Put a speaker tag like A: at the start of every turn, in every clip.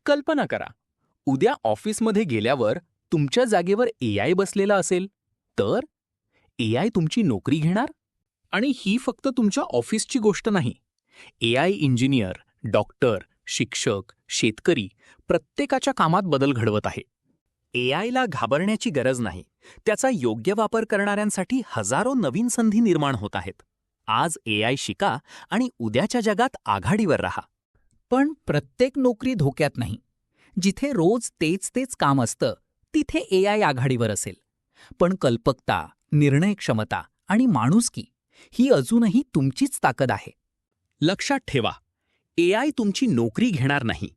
A: कल्पना करा, उद्या ऑफिसमध्ये गेल्यावर तुमच्या जागेवर एआय बसलेला असेल तर एआय तुमची नोकरी घेणार? आणि ही फक्त तुमच्या ऑफिसची गोष्ट नाही. एआय इंजिनियर, डॉक्टर, शिक्षक, शेतकरी प्रत्येकाच्या कामात बदल घडवत आहे. एआयला घाबरण्याची गरज नाही. त्याचा योग्य वापर करणाऱ्यांसाठी हजारो नवीन संधी निर्माण होत आहेत. आज एआय शिका आणि उद्याच्या जगात आघाडीवर राहा.
B: पण प्रत्येक नोकरी धोक्यात नाही. जिथे रोज तेच काम असतं तिथे एआय आघाडीवर असेल. पण कल्पकता, निर्णय क्षमता आणि माणुसकी ही अजूनही तुमचीच ताकद आहे.
A: लक्षात ठेवा, एआय तुमची नोकरी घेणार नाही,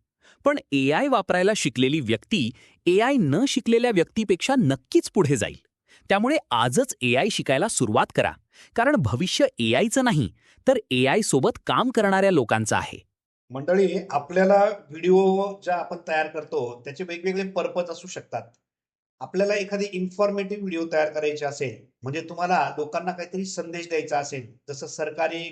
A: पण एआय वापरायला शिकलेली व्यक्ती एआय न शिकलेल्या व्यक्तीपेक्षा नक्कीच पुढे जाईल. त्यामुळे आजच एआय शिकायला सुरुवात करा, कारण भविष्य एआयचं नाही तर एआय सोबत काम करणाऱ्या लोकांचं आहे.
C: मंडळी, आपल्याला व्हिडिओ ज्या आपण तयार करतो त्याचे वेगवेगळे पर्पज असू शकतात. आपल्याला एखादी इन्फॉर्मेटिव्ह व्हिडिओ तयार करायची असेल, म्हणजे तुम्हाला लोकांना काहीतरी संदेश द्यायचा असेल, जसं सरकारी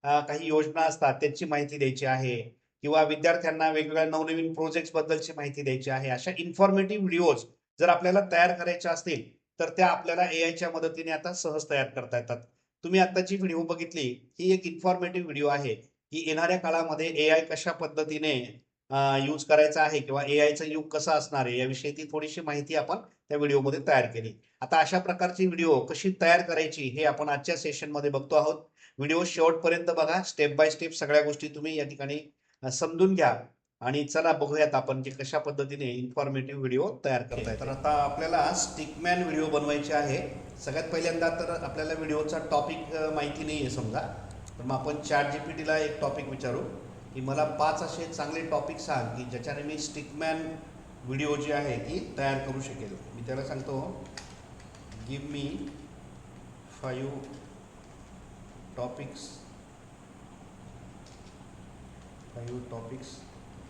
C: काही योजना असतात त्याची माहिती द्यायची आहे, किंवा विद्यार्थ्यांना वेगवेगळ्या नवनवीन प्रोजेक्ट्स बद्दलची माहिती द्यायची आहे, अशा इन्फॉर्मेटिव्ह व्हिडिओज जर आपल्याला तयार करायच्या असतील तर त्या आपल्याला एआयच्या मदतीने आता सहज तयार करता येतात. तुम्ही आताची व्हिडिओ बघितली, ही एक इन्फॉर्मेटिव्ह व्हिडिओ आहे की येणाऱ्या काळामध्ये एआय कशा पद्धतीने यूज करायचा आहे किंवा एआयचं युग कसं असणार आहे याविषयी ती थोडीशी माहिती आपण त्या व्हिडिओमध्ये तयार केली. आता अशा प्रकारची व्हिडिओ कशी तयार करायची हे आपण आजच्या सेशनमध्ये बघतो आहोत. व्हिडिओ शेवटपर्यंत बघा. स्टेप बाय स्टेप सगळ्या गोष्टी तुम्ही या ठिकाणी समजून घ्या आणि चला बघूयात आपण की कशा पद्धतीने इन्फॉर्मेटिव्ह व्हिडिओ तयार करताय. तर आता आपल्याला स्टिकमॅन व्हिडिओ बनवायची आहे. सगळ्यात पहिल्यांदा तर आपल्याला व्हिडिओचा टॉपिक माहिती नाही आहे समजा, तर मग आपण ChatGPTला एक टॉपिक विचारू की मला 5 असे चांगले टॉपिक सांग की ज्याच्याने मी स्टिकमॅन व्हिडिओ जी आहे ती तयार करू शकेल. मी त्याला सांगतो give me 5 topics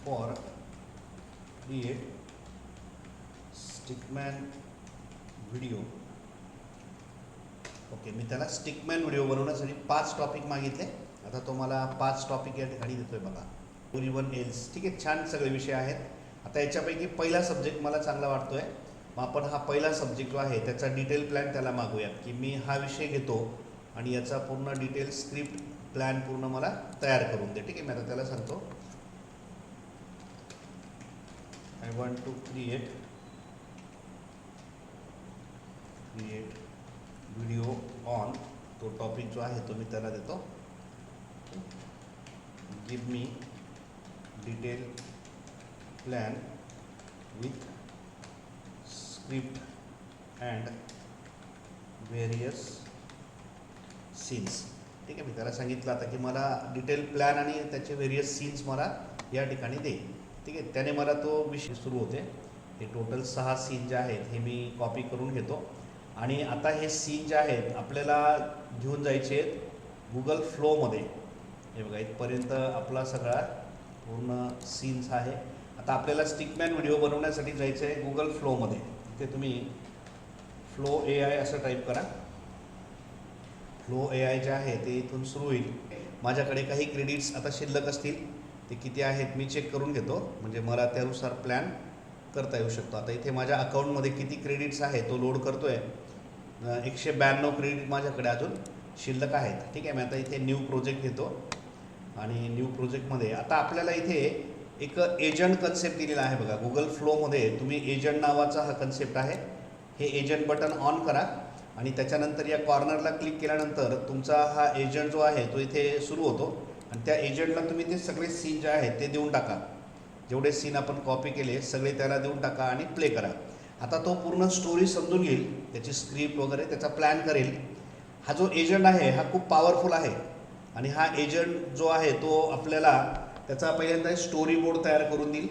C: for create stickman video. Okay, मी त्याला स्टिकमॅन व्हिडिओ बनवण्यासाठी 5 टॉपिक मागितले. आता तो मला 5 टॉपिक या ठिकाणी देतोय बघा. Everyone else. ठीक आहे, छान सगळे विषय आहेत. आता याच्यापैकी पहिला सब्जेक्ट मला चांगला वाटतोय, मग आपण हा पहिला सब्जेक्ट जो आहे त्याचा डिटेल प्लॅन त्याला मागूयात की मी हा विषय घेतो आणि याचा पूर्ण डिटेल स्क्रिप्ट प्लॅन पूर्ण मला तयार करून दे. ठीक आहे, मी आता त्याला सांगतो I want to create video on. तो टॉपिक जो आहे तो मी त्याला देतो give me detail plan with script and various scenes. ठीक आहे, मी त्याला सांगितलं आता की मला डिटेल प्लॅन आणि त्याचे व्हेरियस सीन्स मला या ठिकाणी दे. ठीक आहे, त्याने मला तो विषय सुरू होते. हे टोटल 6 सीन जे आहेत हे मी कॉपी करून घेतो आणि आता हे सीन जे आहेत आपल्याला घेऊन जायचे आहेत गुगल फ्लोमध्ये. हे बघा, इथपर्यंत आपला सगळा पूर्ण सीन्स आहे. आता आपल्याला स्टिकमॅन व्हिडिओ बनवण्यासाठी जायचं आहे गुगल फ्लोमध्ये. तिथे तुम्ही फ्लो एआय असं टाईप करा. फ्लो एआय जे आहे ते इथून सुरू होईल. माझ्याकडे काही क्रेडिट्स आता शिल्लक असतील, ते किती आहेत मी चेक करून घेतो, म्हणजे मला त्यानुसार प्लॅन करता येऊ शकतो. आता इथे माझ्या अकाउंटमध्ये किती क्रेडिट्स आहे तो लोड करतो आहे. 192 क्रेडिट माझ्याकडे अजून शिल्लक आहेत. ठीक आहे, मी आता इथे न्यू प्रोजेक्ट घेतो आणि न्यू प्रोजेक्टमध्ये आता आपल्याला इथे एक एजंट कन्सेप्ट दिलेला आहे बघा. गुगल फ्लोमध्ये तुम्ही एजंट नावाचा हा कन्सेप्ट आहे. हे एजंट बटन ऑन करा आणि त्याच्यानंतर या कॉर्नरला क्लिक केल्यानंतर तुमचा हा एजंट जो आहे तो इथे सुरू होतो आणि त्या एजंटला तुम्ही ते सगळे सीन जे आहेत ते देऊन टाका. जेवढे सीन आपण कॉपी केले सगळे त्याला देऊन टाका आणि प्ले करा. आता तो पूर्ण स्टोरी समजून घेईल, त्याची स्क्रिप्ट वगैरे त्याचा प्लॅन करेल. हा जो एजंट आहे हा खूप पॉवरफुल आहे आणि हा एजंट जो आहे तो आपल्याला त्याचा पहिल्यांदा स्टोरी बोर्ड तयार करून देईल.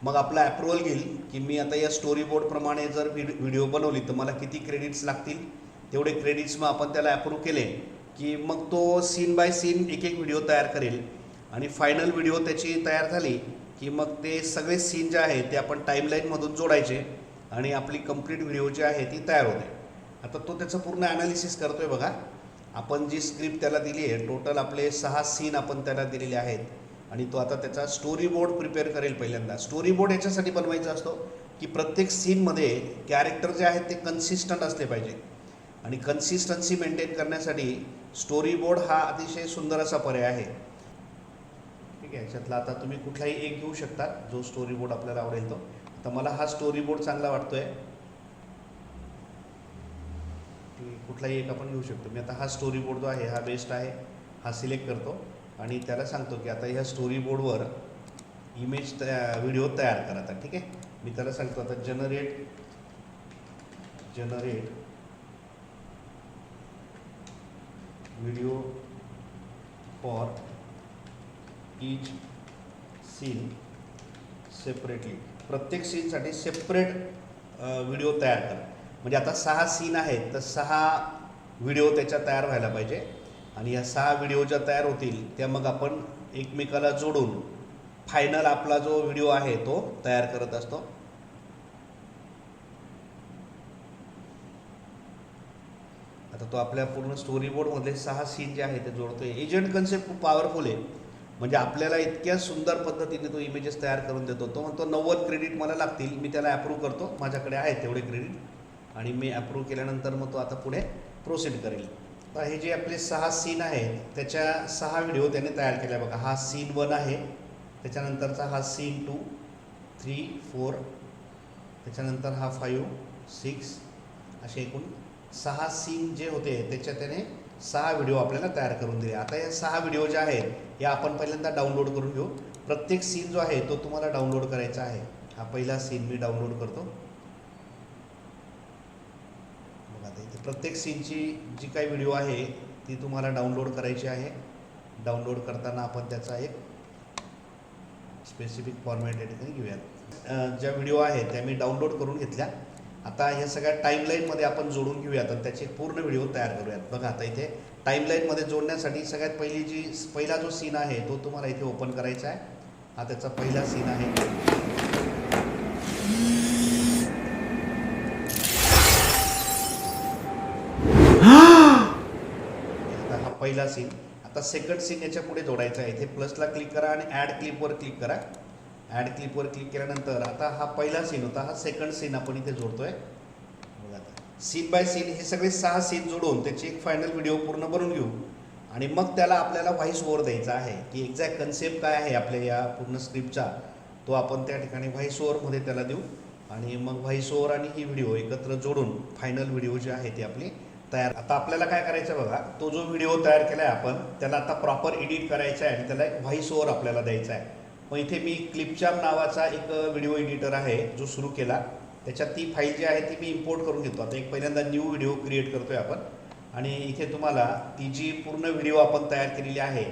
C: मग आपला अप्रुव्हल घेईल की मी आता या स्टोरी बोर्डप्रमाणे जर व्हिडिओ बनवली तर मला किती क्रेडिट्स लागतील. तेवढे क्रेडिट्स मग आपण त्याला अप्रूव्ह केले की मग तो सीन बाय सीन एक व्हिडिओ तयार करेल आणि फायनल व्हिडिओ त्याची तयार झाली की मग ते सगळे सीन जे आहे ते आपण टाईमलाईनमधून जोडायचे आणि आपली कंप्लीट व्हिडिओ जी आहे ती तयार होते. आता तो त्याचं पूर्ण ॲनालिसिस करतो आहे बघा. आपण जी स्क्रिप्ट त्याला दिली आहे, टोटल आपले 6 सीन आपण त्याला दिलेले आहेत. आणि तो आता त्याचा स्टोरी बोर्ड प्रिपेअर करेल. पहिल्यांदा स्टोरी बोर्ड याच्यासाठी बनवायचा असतो की प्रत्येक सीनमध्ये कॅरेक्टर जे आहेत ते कन्सिस्टंट असले पाहिजे आणि कन्सिस्टन्सी मेंटेन करण्यासाठी स्टोरी बोर्ड हा अतिशय सुंदर असा पर्याय आहे. ठीक आहे, याच्यातला आता तुम्ही कुठलाही एक घेऊ शकता जो स्टोरी बोर्ड आपल्याला आवडेल तो. तर मला हा स्टोरी बोर्ड चांगला वाटतोय, कुठलाही एक आपण घेऊ शकतो. मी आता हा स्टोरी बोर्ड जो आहे हा बेस्ट आहे, हा सिलेक्ट करतो आणि त्याला सांगतो की आता ह्या स्टोरी बोर्डवर इमेज व्हिडिओ तयार करा. आता ठीक आहे, मी त्याला सांगतो आता generate video for each scene separately. प्रत्येक सीनसाठी सेपरेट व्हिडिओ तयार करा. म्हणजे आता 6 सीन आहेत तर 6 व्हिडिओ त्याच्या तयार व्हायला पाहिजे आणि या 6 व्हिडिओ ज्या तयार होतील त्या मग आपण एकमेकाला जोडून फायनल आपला जो व्हिडिओ आहे तो तयार करत असतो. आता तो आपल्या पूर्ण स्टोरी बोर्डमधले 6 सीन जे आहे ते जोडतोय. एजंट कन्सेप्ट खूप पॉवरफुल आहे. म्हणजे आपल्याला इतक्या सुंदर पद्धतीने तो इमेजेस तयार करून देतो. तो म्हणतो 90 क्रेडिट मला लागतील, मी त्याला ॲप्रूव्ह करतो, माझ्याकडे आहेत तेवढे क्रेडिट आणि मी ॲप्रूव्ह केल्यानंतर मग तो आता पुढे प्रोसीड करेल. तर हे जे आपले 6 सीन आहेत त्याच्या 6 व्हिडिओ त्याने तयार केल्या बघा. हा सीन 1 आहे, त्याच्यानंतरचा हा सीन 2, 3, 4, त्याच्यानंतर हा 5, 6 असे एकूण 6 सीन जे होते त्याच्या त्याने 6 व्हिडिओ आपल्याला तयार करून दिले. आता या 6 व्हिडिओ जे आहेत या आपण पहिल्यांदा डाउनलोड करून घेऊ. प्रत्येक सीन जो आहे तो तुम्हाला डाउनलोड करायचा आहे. हा पहिला सीन मी डाउनलोड करतो. बघा आता इथे प्रत्येक सीनची जी काही व्हिडिओ आहे ती तुम्हाला डाउनलोड करायची आहे. डाउनलोड करताना आपण त्याचा एक स्पेसिफिक फॉर्मॅट या ठिकाणी घेऊयात. ज्या व्हिडिओ आहेत त्या मी डाउनलोड करून घेतल्या. आता ह्या सगळ्या टाईमलाईनमध्ये आपण जोडून घेऊयात आणि त्याचे पूर्ण व्हिडिओ तयार करूयात. बघा आता इथे टाईमलाईनमध्ये जोडण्यासाठी सगळ्यात पहिला जो सीन आहे तो तुम्हाला इथे ओपन करायचा आहे. हा त्याचा पहिला सीन आहे. आता हा पहिला सीन. आता सेकंड सीन याच्या पुढे जोडायचा आहे. इथे प्लसला क्लिक करा आणि ॲड क्लिपवर क्लिक करा. ॲड क्लिपवर क्लिक केल्यानंतर आता हा पहिला सीन होता, हा सेकंड सीन आपण इथे जोडतोय. बघा आता सीन बाय सीन हे सगळे 6 सीन जोडून त्याची एक फायनल व्हिडिओ पूर्ण बनवून घेऊ आणि मग त्याला आपल्याला व्हॉइस ओव्हर द्यायचा आहे की एक्झॅक्ट कन्सेप्ट काय आहे आपल्या या पूर्ण स्क्रिप्टचा तो आपण त्या ठिकाणी व्हॉइस ओव्हरमध्ये त्याला देऊ आणि मग व्हॉइस ओव्हर आणि ही व्हिडिओ एकत्र जोडून फायनल व्हिडिओ जी आहे ती आपली तयार. आता आपल्याला काय करायचं बघा, तो जो व्हिडिओ तयार केला आहे आपण त्याला आता प्रॉपर एडिट करायचा आहे आणि त्याला एक व्हॉइस ओव्हर आपल्याला द्यायचा आहे. मग इथे मी क्लिपचार्म नावाचा एक व्हिडिओ एडिटर आहे जो सुरू केला. त्याच्यात ती फाईल जी आहे ती मी इम्पोर्ट करून घेतो. आता एक पहिल्यांदा न्यू व्हिडिओ क्रिएट करतोय आपण आणि इथे तुम्हाला ती जी पूर्ण व्हिडिओ आपण तयार केलेली आहे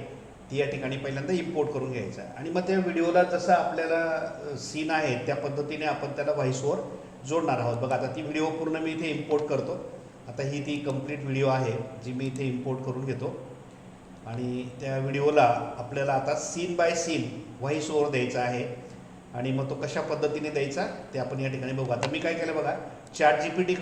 C: ती या ठिकाणी पहिल्यांदा इम्पोर्ट करून घ्यायचं आहे आणि मग त्या व्हिडिओला जसं आपल्याला सीन आहे त्या पद्धतीने आपण त्याला व्हॉइस ओव्हर जोडणार आहोत. बघा आता ती व्हिडिओ पूर्ण मी इथे इम्पोर्ट करतो. आता ही ती कंप्लीट व्हिडिओ आहे जी मी इथे इम्पोर्ट करून घेतो आणि त्या व्हिडिओला आपल्याला आता scene by scene voice over द्यायचा आहे आणि मग तो कशा पद्धतीने द्यायचा ते आपण या ठिकाणी बघू. आता मी काय केलं बघा, ChatGPT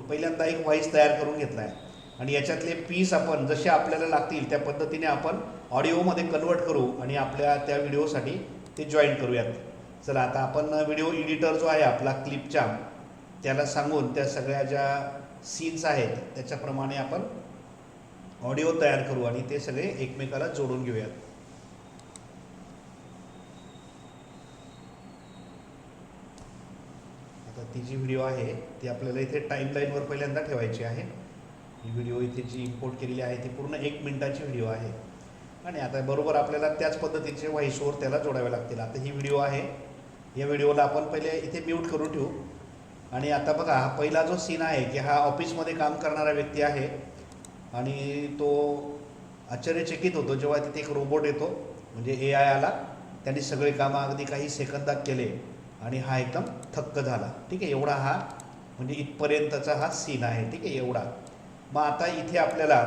C: पहिल्यांदा एक व्हॉइस तयार करून घेतला आहे आणि याच्यातले पीस आपण जसे आपल्याला लागतील त्या पद्धतीने आपण ऑडिओमध्ये कन्वर्ट करू आणि आपल्या त्या व्हिडिओसाठी ते जॉईन करूयात. चला आता आपण व्हिडिओ एडिटर जो आहे आपला क्लिपचा त्याला सांगून त्या सगळ्या ज्या सीन्स आहेत त्याच्याप्रमाणे आपण ऑडिओ तयार करू आणि ते सगळे एकमेकाला जोडून घेऊयात. आता ती जी व्हिडिओ आहे ती आपल्याला इथे टाईमलाईनवर पहिल्यांदा ठेवायची आहे. ही व्हिडिओ इथे जी इम्पोर्ट केलेली आहे ती पूर्ण 1 मिनिटाची व्हिडिओ आहे आणि आता बरोबर आपल्याला त्याच पद्धतीचे व्हॉइस ओव्हर त्याला जोडावे लागतील. आता ही व्हिडिओ आहे, या व्हिडिओला आपण पहिले इथे म्यूट करून ठेवू आणि आता बघा हा पहिला जो सीन आहे की हा ऑफिसमध्ये काम करणारा व्यक्ती आहे आणि तो आश्चर्यचकित होतो जेव्हा तिथे एक रोबोट येतो, म्हणजे AI आला. त्यांनी सगळे कामं अगदी काही सेकंदात केले आणि हा एकदम थक्क झाला. ठीक आहे, एवढा हा म्हणजे इथपर्यंतचा हा सीन आहे. ठीक आहे, एवढा. मग आता इथे आपल्याला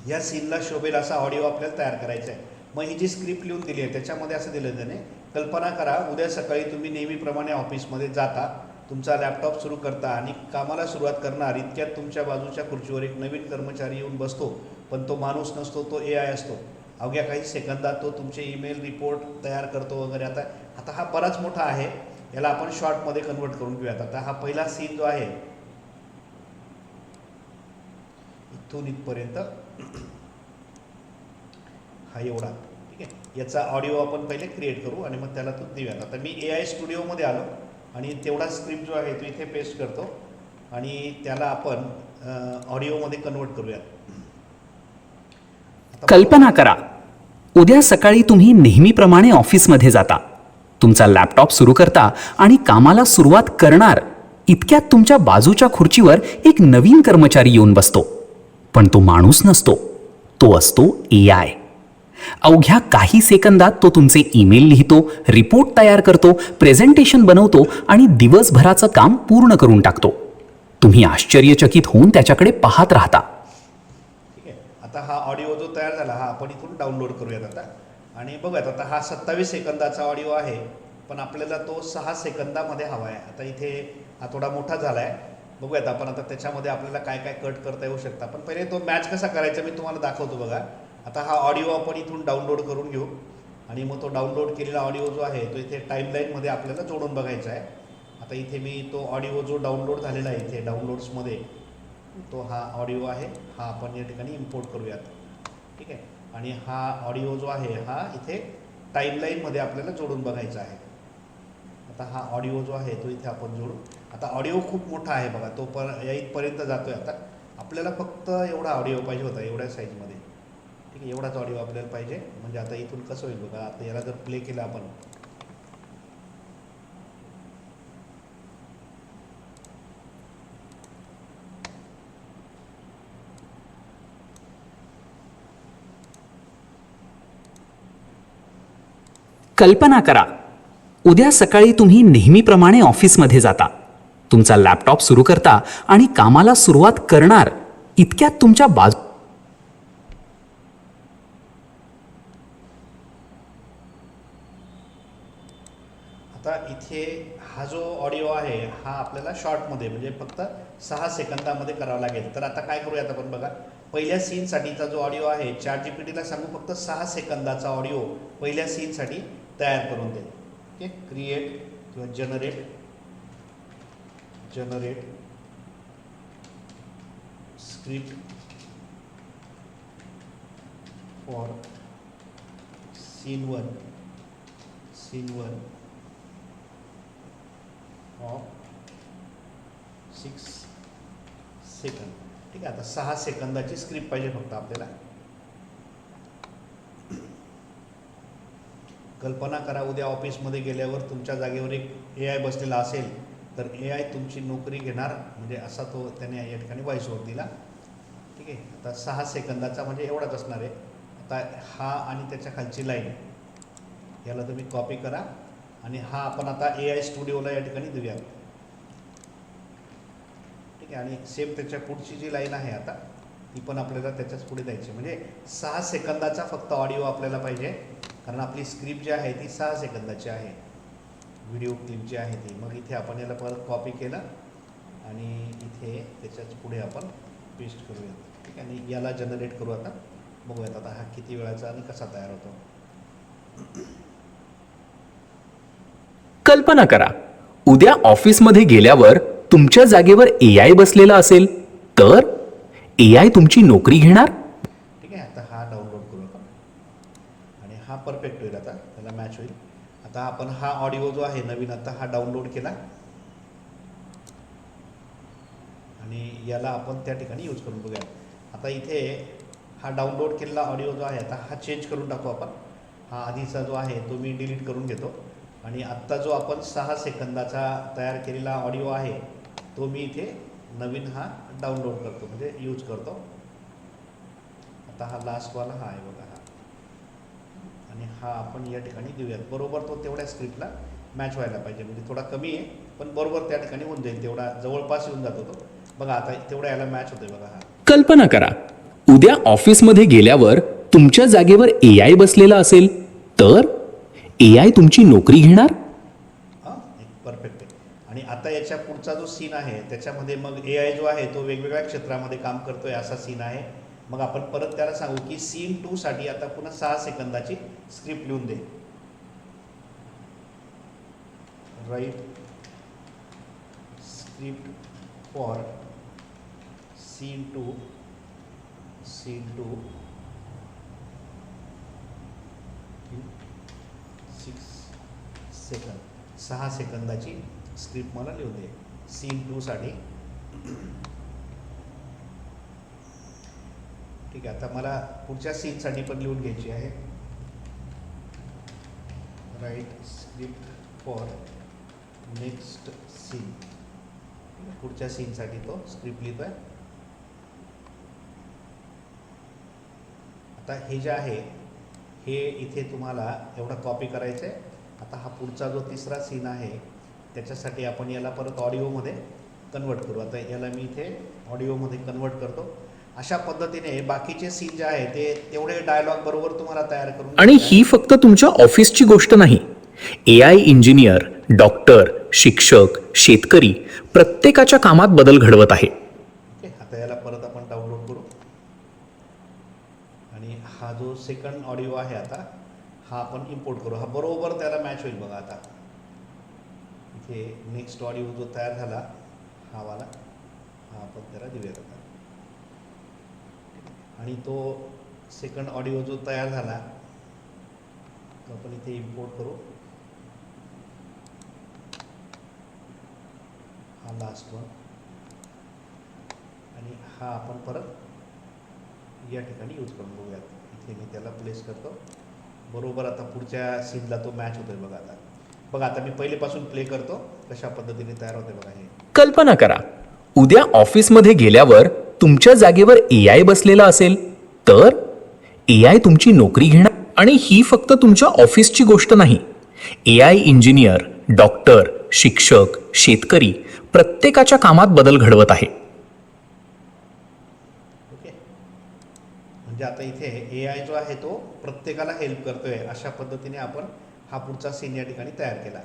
C: या सीनला शोभेल असा ऑडिओ आपल्याला तयार करायचा आहे. मग ही जी स्क्रिप्ट लिहून दिली आहे त्याच्यामध्ये असं दिलं त्याने, कल्पना करा उद्या सकाळी तुम्ही नेहमीप्रमाणे ऑफिसमध्ये जाता, तुमचा लॅपटॉप सुरू करता आणि कामाला सुरुवात करणार इतक्यात तुमच्या बाजूच्या खुर्चीवर एक नवीन कर्मचारी येऊन बसतो, पण तो माणूस नसतो, तो AI असतो. अवघ्या काही सेकंदात तो तुमचे ईमेल रिपोर्ट तयार करतो वगैरे. आता आता हा बराच मोठा आहे, याला आपण शॉर्टमध्ये कन्वर्ट करून घेऊयात. आता हा पहिला सीन जो आहे इथून इथपर्यंत हा एवढा, ठीक आहे. याचा ऑडिओ आपण पहिले क्रिएट करू आणि मग त्याला तो देऊयात. आता मी AI स्टुडिओमध्ये आलो आणि तेवढा स्क्रिप्ट जो आहे तो इथे पेस्ट करतो आणि त्याला आपण ऑडिओमध्ये कन्वर्ट करूयात.
B: कल्पना करा, उद्या सकाळी तुम्ही नेहमीप्रमाणे ऑफिसमध्ये जाता, तुमचा लॅपटॉप सुरू करता आणि कामाला सुरुवात करणार इतक्यात तुमच्या बाजूच्या खुर्चीवर एक नवीन कर्मचारी येऊन बसतो. पण तो माणूस नसतो, तो असतो AI. अवघ्या काही सेकंदात तो तुमचे ईमेल लिहितो, रिपोर्ट तयार करतो, प्रेझेंटेशन बनवतो आणि दिवसभराचं काम पूर्ण करून टाकतो. तुम्ही आश्चर्यचकित होऊन त्याच्याकडे पाहत राहता.
C: ठीक आहे. आता हा ऑडिओ जो तयार झाला हा आपण इथून डाउनलोड करूयात आता आणि बघूयात. आता हा 27 सेकंदाचा ऑडिओ आहे, पण आपल्याला तो 6 सेकंदामध्ये हवा आहे. आता इथे हा थोडा मोठा झाला आहे, बघूयात आपण आता त्याच्यामध्ये आपल्याला काय काय कट करता येऊ शकतं. पण पहिले तो मॅच कसा करायचा मी तुम्हाला दाखवतो बघा. आता हा ऑडिओ आपण इथून डाउनलोड करून घेऊ आणि मग तो डाउनलोड केलेला ऑडिओ जो आहे तो इथे टाईमलाईनमध्ये आपल्याला जोडून बघायचा आहे. आता इथे मी तो ऑडिओ जो डाउनलोड झालेला आहे इथे डाउनलोड्समध्ये तो हा ऑडिओ आहे, हा आपण या ठिकाणी इम्पोर्ट करूयात. ठीक आहे. आणि हा ऑडिओ जो आहे हा इथे टाईमलाईनमध्ये आपल्याला जोडून बघायचा आहे. आता हा ऑडिओ जो आहे तो इथे आपण जोडू. आता ऑडिओ खूप मोठा आहे बघा, तो इथपर्यंत जातोय. आता आपल्याला फक्त एवढा ऑडिओ पाहिजे होता, एवढ्या साईजमध्ये. ठीक आहे, एवढाच ऑडिओ आपल्याला पाहिजे. म्हणजे आता इथून कसं होईल बघा. आता याला जर प्ले केलं आपण,
B: कल्पना करा, उद्या सकाळी तुम्ही नेहमीप्रमाणे ऑफिसमध्ये जाता, तुमचा लॅपटॉप सुरू करता आणि कामाला सुरुवात करणार इतक्यात तुमच्या बाजू
C: आता इथे हा जो ऑडिओ आहे हा आपल्याला शॉर्टमध्ये म्हणजे फक्त 6 सेकंदामध्ये करावा लागेल. तर आता काय करूयात आपण बघा. पहिल्या सीनसाठीचा जो ऑडिओ आहे ChatGPTला सांगू फक्त 6 सेकंदाचा ऑडिओ पहिल्या सीनसाठी तयार करून दे. ओके, क्रिएट किंवा generate script for scene one of 6 सेकंद. ठीक आहे. आता 6 सेकंदाची स्क्रिप्ट पाहिजे फक्त आपल्याला. कल्पना करा, उद्या ऑफिसमध्ये गेल्यावर तुमच्या जागेवर एक AI बसलेला असेल तर AI तुमची नोकरी घेणार, म्हणजे असा तो त्याने या ठिकाणी व्हॉइस ओव्हर दिला. ठीक आहे. आता 6 सेकंदाचा म्हणजे एवढाच असणार आहे. आता हा आणि त्याच्या खालची लाईन याला तुम्ही कॉपी करा आणि हा आपण आता AI स्टुडिओला या ठिकाणी देऊया. ठीक आहे. आणि सेम त्याच्या पुढची जी लाईन आहे आता ती पण आपल्याला त्याच्याच पुढे द्यायची. म्हणजे 6 सेकंदाचा फक्त ऑडिओ आपल्याला पाहिजे, कारण आपली स्क्रिप्ट जी आहे ती 6 सेकंदाची आहे, व्हिडिओ क्लिप जी आहे ती. मग इथे आपण याला परत कॉपी केलं आणि इथे त्याच्याच पुढे आपण पेस्ट करूया. ठीक आहे. आणि याला जनरेट करू. आता बघूयात आता हा किती वेळाचा आणि कसा तयार होतो.
A: कल्पना करा, उद्या ऑफिसमध्ये गेल्यावर तुमच्या जागेवर AI बसलेला असेल तर AI तुमची नोकरी घेणार.
C: ठीक आहे. आता हा डाउनलोड करू आपण आणि हा परफेक्ट होईल, आता त्याला मॅच होईल. आता आपण हा ऑडिओ जो आहे नवीन आता हा डाउनलोड केला आणि याला आपण त्या ठिकाणी यूज करून बघूया. आता इथे हा डाउनलोड केलेला ऑडिओ जो आहे आता हा चेंज करून टाकू आपण. हा आधीचा जो आहे तो मी डिलीट करून घेतो आणि आत्ता जो आपण 6 सेकंदाचा तयार केलेला ऑडिओ आहे तो मी इथे नवीन हा डाउनलोड करतो, म्हणजे यूज करतो. आता हा लास्टवाला हा आहे बघा हा, आणि हा आपण या ठिकाणी देऊयात. बरोबर तो तेवढ्या स्क्रिप्टला मॅच व्हायला पाहिजे, म्हणजे थोडा कमी आहे पण बरोबर त्या ठिकाणी होऊन जाईल, तेवढा जवळपास येऊन जातो तो. बघा आता तेवढ्या याला मॅच होतोय बघा हा.
A: कल्पना करा, उद्या ऑफिसमध्ये गेल्यावर तुमच्या जागेवर AI बसलेला असेल तर AI तुमची नोकरी घेणार.
C: हां, परफेक्ट आहे. आणि आता याच्या पुढचा जो सीन आहे त्याच्यामध्ये मग AI जो आहे तो वेगवेगळ्या क्षेत्रामध्ये काम करतोय असा सीन आहे. मग आपण परत त्याला सांगू की सीन 2 साठी आता पुन्हा 6 सेकंदाची स्क्रिप्ट लिहून दे. Write script for scene 2 in 6 सेकंद. 6 सेकंदाची स्क्रिप्ट मला लिहून दे सीन 2 साठी. ठीक आहे, आता मला पुढच्या सीनसाठी पण लिहून घ्यायची आहे. Write script for next scene. पुढच्या सीनसाठी तो स्क्रिप्ट लिहितोय. आता हे जे आहे हे इथे तुम्हाला एवढा कॉपी करायचं आहे. आता हा पुढचा जो तिसरा सीन आहे त्याच्यासाठी आपण याला परत ऑडिओमध्ये कन्वर्ट करू. आता याला मी इथे ऑडिओमध्ये कन्वर्ट करतो. अशा पद्धतीने बाकीचे सीन जे आहे ते तेवढे डायलॉग बरोबर तुम्हाला तयार करून
A: आणि ही फक्त तुमच्या ऑफिसची गोष्ट नाही. AI इंजिनियर, डॉक्टर, शिक्षक, शेतकरी प्रत्येकाच्या कामात बदल घडवत आहे.
C: ओके, आता याला परत आपण डाउनलोड करू. आणि हा जो सेकंड ऑडिओ आहे आता हा आपण इम्पोर्ट करू. हा बरोबर त्याला मॅच होईल बघा. आता इथे नेक्स्ट ऑडिओ जो तयार झाला हा वाला हा आपण त्याला देऊयात आता. आणि तो सेकंड ऑडिओ जो तयार झाला तो आपण इथे इम्पोर्ट करू. हा लास्ट वन आणि हा आपण परत या ठिकाणी यूज करून बघूयात. इथे मी त्याला प्लेस करतो. बरोबर आता पुढच्या सीनला तो मॅच होतोय बघा. आता बघा, आता मी पहिलेपासून प्ले करतो कशा पद्धतीने तयार होते बघा. हे
A: कल्पना करा, उद्या ऑफिसमध्ये गेल्यावर तुमच्या जागेवर AI बसलेला असेल तर AI तुमची नोकरी घेणार. आणि ही फक्त तुमच्या ऑफिसची गोष्ट नाही. AI इंजिनियर, डॉक्टर, शिक्षक, शेतकरी प्रत्येकाच्या कामात बदल घडवत आहे.
C: ओके, म्हणजे आता इथे AI जो आहे तो प्रत्येकाला हेल्प करतोय. अशा पद्धतीने आपण हा पुढचा सीन या ठिकाणी तयार केला.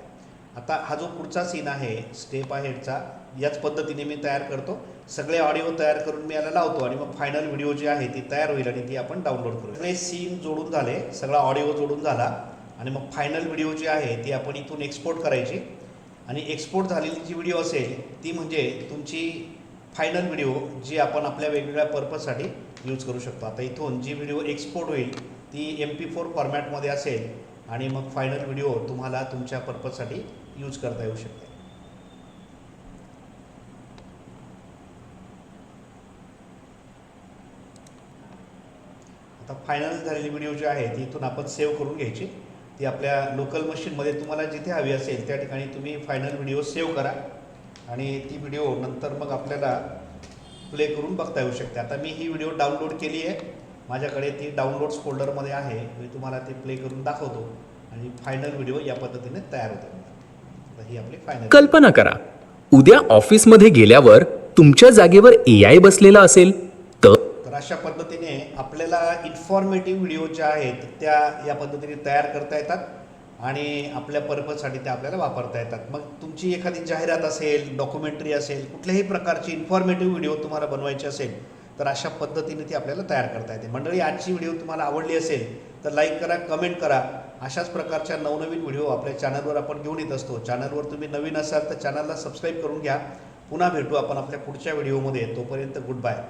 C: आता हा जो पुढचा सीन आहे स्टेप आहेचा याच पद्धतीने मी तयार करतो. सगळे ऑडिओ तयार करून मी याला लावतो आणि मग फायनल व्हिडिओ जी आहे ती तयार होईल आणि ती आपण डाउनलोड करू. सगळे सीन जोडून झाले, सगळा ऑडिओ जोडून झाला आणि मग फायनल व्हिडिओ जी आहे ती आपण इथून एक्सपोर्ट करायची. आणि एक्सपोर्ट झालेली जी व्हिडिओ असेल ती म्हणजे तुमची फायनल व्हिडिओ जी आपण आपल्या वेगवेगळ्या पर्पजसाठी यूज करू शकतो. आता इथून जी व्हिडिओ एक्सपोर्ट होईल ती MP4 फॉर्मॅटमध्ये असेल आणि मग फायनल व्हिडिओ तुम्हाला तुमच्या पर्पजसाठी यूज करता येऊ शकते. आता फायनल झालेली व्हिडिओ जी आहे ती इथून आपण सेव्ह करून घ्यायची. ती आपल्या लोकल मशीनमध्ये तुम्हाला जिथे हवी असेल त्या ठिकाणी तुम्ही फायनल व्हिडिओ सेव्ह करा आणि ती व्हिडिओ नंतर मग आपल्याला प्ले करून बघता येऊ शकते. आता मी ही व्हिडिओ डाउनलोड केली आहे, माझ्याकडे ती डाउनलोड्स फोल्डरमध्ये आहे. मी तुम्हाला ते प्ले करून दाखवतो आणि फायनल व्हिडिओ या पद्धतीने तयार होतो. आता ही आपली फायनल.
A: कल्पना करा, उद्या ऑफिसमध्ये गेल्यावर तुमच्या जागेवर AI बसलेला असेल
C: तर अशा पद्धतीने आपल्याला इन्फॉर्मेटिव्ह व्हिडिओ ज्या आहेत त्या या पद्धतीने तयार करता येतात आणि आपल्या पर्पजसाठी त्या आपल्याला वापरता येतात. मग तुमची एखादी जाहिरात असेल, डॉक्युमेंटरी असेल, कुठल्याही प्रकारची इन्फॉर्मेटिव्ह व्हिडिओ तुम्हाला बनवायची असेल तर अशा पद्धतीने ती आपल्याला तयार करता येते. मंडळी, आजची व्हिडिओ तुम्हाला आवडली असेल तर लाईक करा, कमेंट करा. अशाच प्रकारच्या नवनवीन व्हिडिओ आपल्या चॅनलवर आपण घेऊन येत असतो. चॅनलवर तुम्ही नवीन असाल तर चॅनलला सबस्क्राईब करून घ्या. पुन्हा भेटू आपण आपल्या पुढच्या व्हिडिओमध्ये. तोपर्यंत गुड बाय.